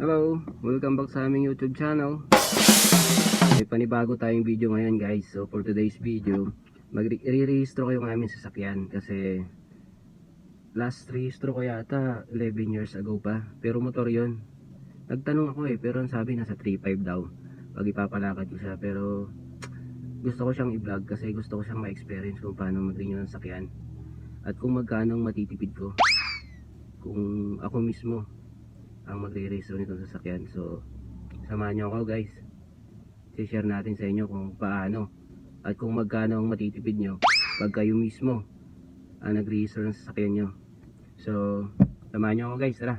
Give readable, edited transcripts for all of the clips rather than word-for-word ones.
Hello, welcome back sa aming YouTube channel. May panibago tayong video ngayon guys. So for today's video, magre-rehistro ko yung aming sasakyan kasi last rehistro ko yata 11 years ago pa. Pero motor yon. Nagtanong ako pero ang sabi nasa 3.5 daw pag ipapalakad ko siya. Pero gusto ko siyang i-vlog kasi gusto ko siyang ma-experience kung paano mag-renew ng sasakyan at kung magkano ang matitipid ko kung ako mismo ang magre-rehistro nitong sasakyan. So samahan nyo ako guys, i-share natin sa inyo kung paano at kung magkano ang matitipid nyo pag kayo mismo ang nag-rehistro ng sasakyan nyo. So samahan nyo ako guys, tara.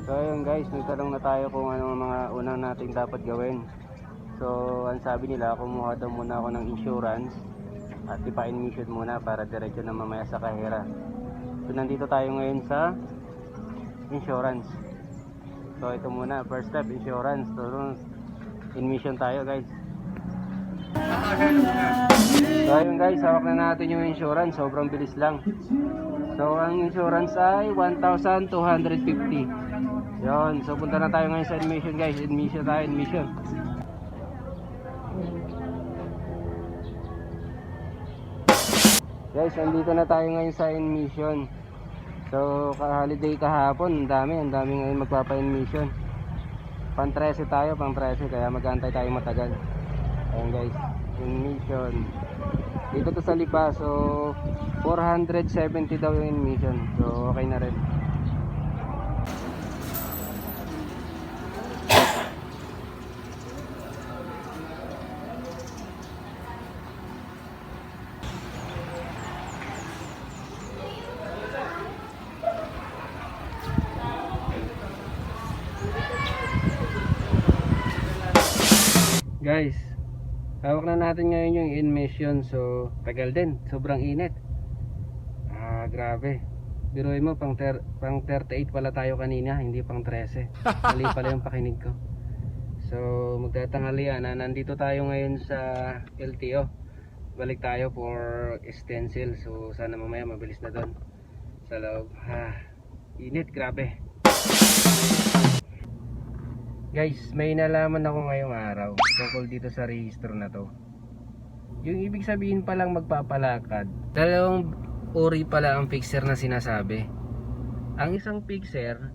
So ayun guys, nagtanong na tayo kung ano ang mga unang nating dapat gawin. So ang sabi nila, kumuha daw muna ako ng insurance at ipa-emission muna para diretso na mamaya sa kahera. So nandito tayo ngayon sa insurance. So ito muna, first step, insurance. So emission tayo guys. So ayun guys, hawak na natin yung insurance, sobrang bilis lang. So ang insurance ay 1,250. Yun, so punta na tayo ngayon sa admission guys. Admission tayo, admission. Guys, andito na tayo ngayon sa admission. So holiday kahapon, ang dami ngayon magpapa-admission. Pang 13 tayo, pang 13, kaya mag-aantay tayo matagal. Ayun guys, admission. Dito to sa Lipa, so 470 daw yung admission. So okay na rin. Guys, hawak na natin ngayon yung admission. So tagal din, sobrang init. Grabe. Biruin mo, pang 38 pala tayo kanina, hindi pang 13. Mali pala yung pakinig ko. So magtatanghalian na, nandito tayo ngayon sa LTO. Balik tayo for stencil. So sana mamaya mabilis na doon sa loob. Init, grabe. Guys, may nalaman ako ngayong araw tungkol dito sa rehistro na to. Yung ibig sabihin palang magpapalakad, dalawang uri pala ang fixer na sinasabi. Ang isang fixer,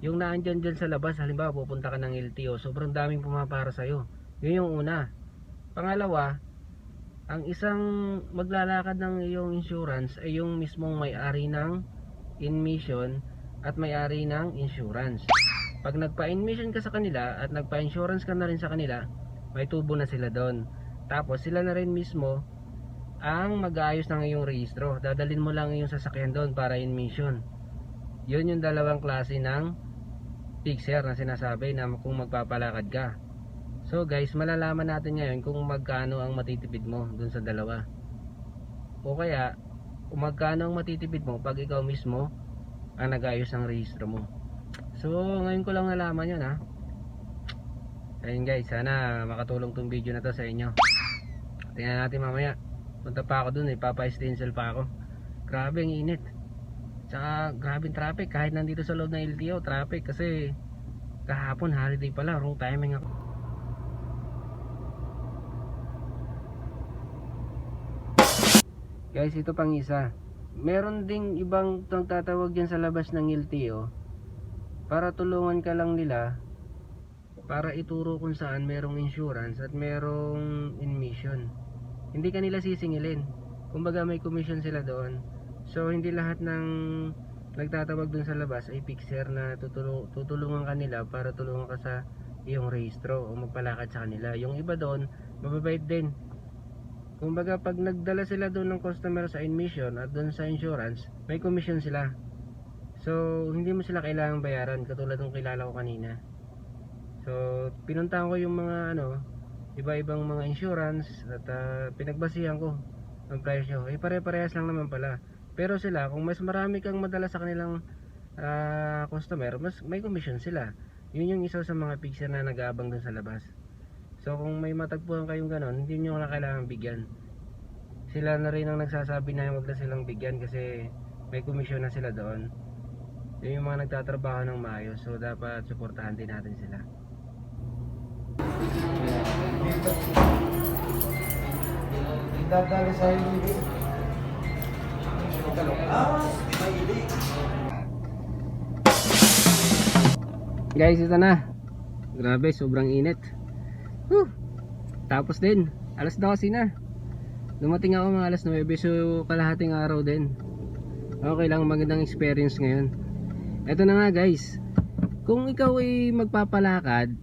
yung naandyan dyan sa labas, halimbawa pupunta ka ng LTO, sobrang daming pumapara sa'yo. Yun yung una. Pangalawa, ang isang maglalakad ng iyong insurance ay yung mismong may-ari ng admission at may-ari ng insurance. Pag nagpa-admission ka sa kanila at nagpa-insurance ka na rin sa kanila, may tubo na sila doon. Tapos sila na rin mismo ang mag-aayos ng iyong rehistro. Dadalhin mo lang iyong sasakyan doon para admission. Yun yung dalawang klase ng fixer na sinasabi na kung magpapalakad ka. So guys, malalaman natin ngayon kung magkano ang matitipid mo doon sa dalawa. O kaya, kung magkano ang matitipid mo pag ikaw mismo ang nag-aayos ng rehistro mo. So ngayon ko lang nalaman yun ha. Ayun guys, sana makatulong tong video na to sa inyo. Tingnan natin mamaya. Punta pa ako dun, papa-stencil pa ako. Grabe ang init. Tsaka grabe ang traffic. Kahit nandito sa loob ng LTO, traffic. Kasi kahapon holiday pala, wrong timing ako. Guys, ito pang isa. Meron ding ibang tatawag dyan sa labas ng LTO para tulungan ka lang nila, para ituro kung saan merong insurance at merong admission. Hindi ka nila sisingilin, kumbaga may commission sila doon. So hindi lahat ng nagtatawag doon sa labas ay fixer na tutulungan ka nila para tulungan ka sa iyong rehistro o magpalakad sa kanila. Yung iba doon mababait din, kumbaga pag nagdala sila doon ng customer sa admission at doon sa insurance, may commission sila. So hindi mo sila kailangang bayaran, katulad ng kilala ko kanina. So pinuntahan ko yung mga iba-ibang mga insurance at pinagbasihan ko ang presyo. Pare-parehas lang naman pala. Pero sila, kung mas marami kang madala sa kanilang customer, mas may commission sila. Yun yung isa sa mga fixer na nag-aabang dun sa labas. So kung may matagpuan kayong ganon, hindi nyo na kailangan bigyan. Sila na rin ang nagsasabi na huwag na silang bigyan kasi may commission na sila doon. Yun yung mga nagtatrabaho ng maayos. So dapat suportahan din natin sila. Dadali sa hindi. Guys, ito na. Grabe, sobrang init. Tapos din, alas 12 na. Dumating ako mga alas 9, so kalahating araw din. Okay lang, magandang experience ngayon. Ito na nga guys, kung ikaw ay magpapalakad,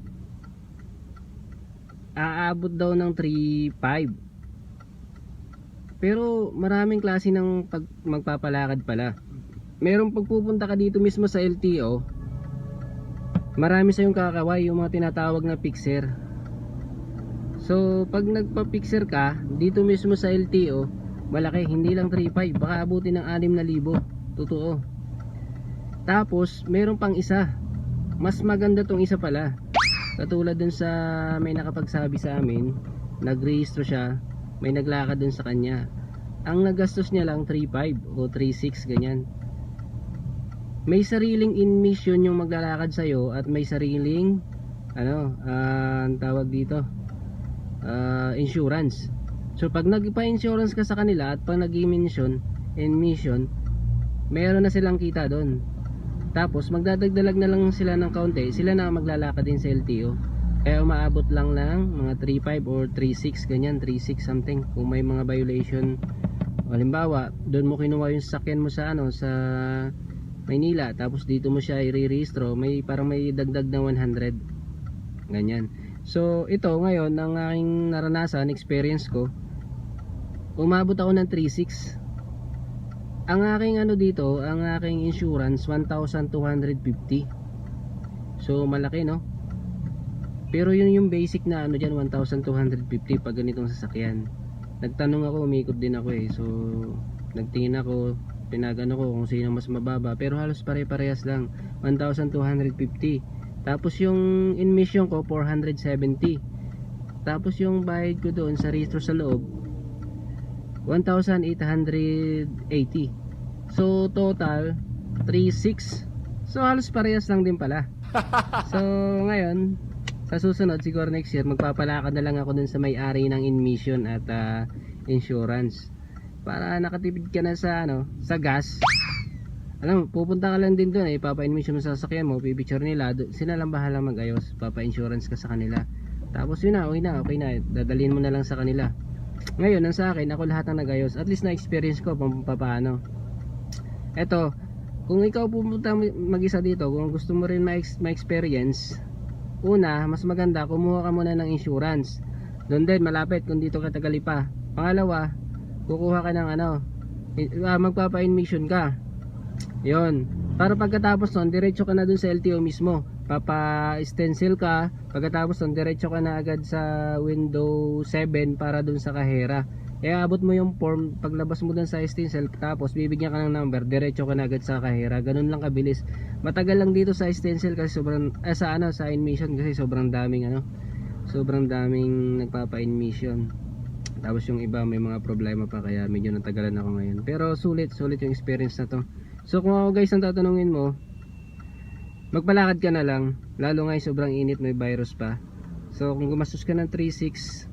aabot daw ng 3.5. Pero maraming klase ng magpapalakad pala. meron pagpupunta ka dito mismo sa LTO, marami sa yung kakaway, yung mga tinatawag na fixer. So pag nagpa-fixer ka dito mismo sa LTO, malaki, hindi lang 3.5, baka abutin ng 6,000. Totoo. Tapos meron pang isa, mas maganda tong isa pala. Katulad dun sa may nakapagsabi sa amin, nagrehistro siya, may naglakad dun sa kanya. Ang nagastos niya lang 3.5 o 3.6 ganyan. May sariling in-mission yung maglalakad sa'yo at may sariling ang tawag dito, insurance. So pag nagpa-insurance ka sa kanila at pag nag-mission, meron na silang kita doon. Tapos magdadagdalag na lang sila ng kaunti, sila na maglalakad din sa LTO. Kaya umaabot lang ng mga 3.5 or 3.6 ganyan, 3.6 something. Kung may mga violation, halimbawa doon mo kinuha yung sasakyan mo sa sa Maynila, tapos dito mo siya i-re-registro, may parang may dagdag na 100 ganyan. So ito ngayon ang aking naranasan, experience ko, umabot ako ng 3.6. Ang aking dito, ang aking insurance 1,250. So malaki, no? Pero yun yung basic na dyan, 1,250 pag ganitong sasakyan. Nagtanong ako, umikot din ako So nagtingin ako, pinagano ko kung sino mas mababa, pero halos pare-parehas lang, 1,250. Tapos yung admission ko 470. Tapos yung bayad ko doon sa registro sa loob 1,880. So total 3.6. So halos parehas lang din pala. So ngayon, sa susunod siguro next year, magpapalakad na lang ako dun sa may-ari ng admission at insurance, para nakatipid ka na sa sa gas. Alam mo, pupunta ka lang din doon, ipapa-admission mo sa sasakyan mo, pipicture nila, sila lang bahala mag-ayos, papa-insurance ka sa kanila. Tapos yun na, okay na, dadalhin mo na lang sa kanila. Ngayon, ang sa akin, ako lahat ang nag-ayos. At least na-experience ko paano. Eto, kung ikaw pupunta mag-isa dito, kung gusto mo rin ma-experience, una, mas maganda, kumuha ka muna ng insurance. Doon din, malapit kung dito ka Tagalipa. Pangalawa, kukuha ka ng magpapa-admission ka. Yon. Para pagkatapos nun, diretso ka na dun sa LTO mismo. Papa-stencil ka. Pagkatapos nun, diretso ka na agad sa window 7 para dun sa kahera. Kaya abot mo yung form, paglabas mo dun sa stencil, tapos bibigyan ka ng number, diretso ka na agad sa kahera. Ganun lang kabilis. Matagal lang dito sa stencil kasi sobrang sa admission kasi sobrang daming sobrang daming nagpapa-admission. Tapos yung iba may mga problema pa, kaya medyo natagalan ako ngayon. Pero sulit yung experience na to. So kung ako guys ang tatanungin mo, magpalakad ka na lang. Lalo nga sobrang init, may virus pa. So kung gumastos ka ng 3.6,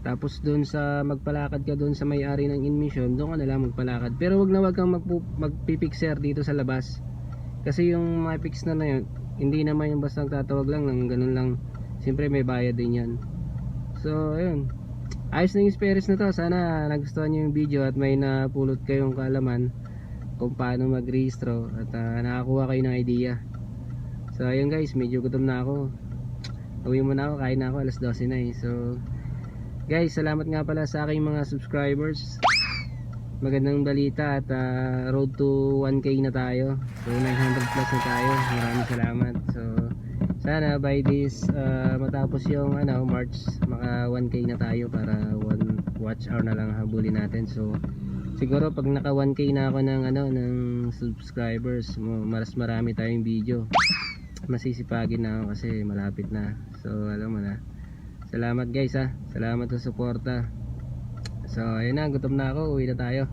tapos doon sa magpalakad ka doon sa may-ari ng admission, doon ka na lang magpalakad. Pero wag kang magpipixer dito sa labas. Kasi yung mga fix na yun, hindi naman yung basta tatawag lang ng ganun lang. Siyempre may bayad din yan. So ayun, ayos na yung experience na to. Sana nagustuhan nyo yung video at may napulot kayong kaalaman kung paano mag-rehistro at nakakuha kayo ng idea. So ayun guys, medyo gutom na ako. Uwi muna ako, kain na ako, alas 12 na So guys, salamat nga pala sa aking mga subscribers. Magandang balita at road to 1K na tayo. So 900 plus na tayo. Maraming salamat. So sana by this matapos yung March, maka 1K na tayo para 1 watch hour na lang habulin natin. So siguro pag naka 1K na ako ng subscribers, mas marami tayong video. Masisipagin na ako kasi malapit na. So alam mo na. Salamat guys Salamat sa suporta. So ayun na, gutom na ako, uwi na tayo.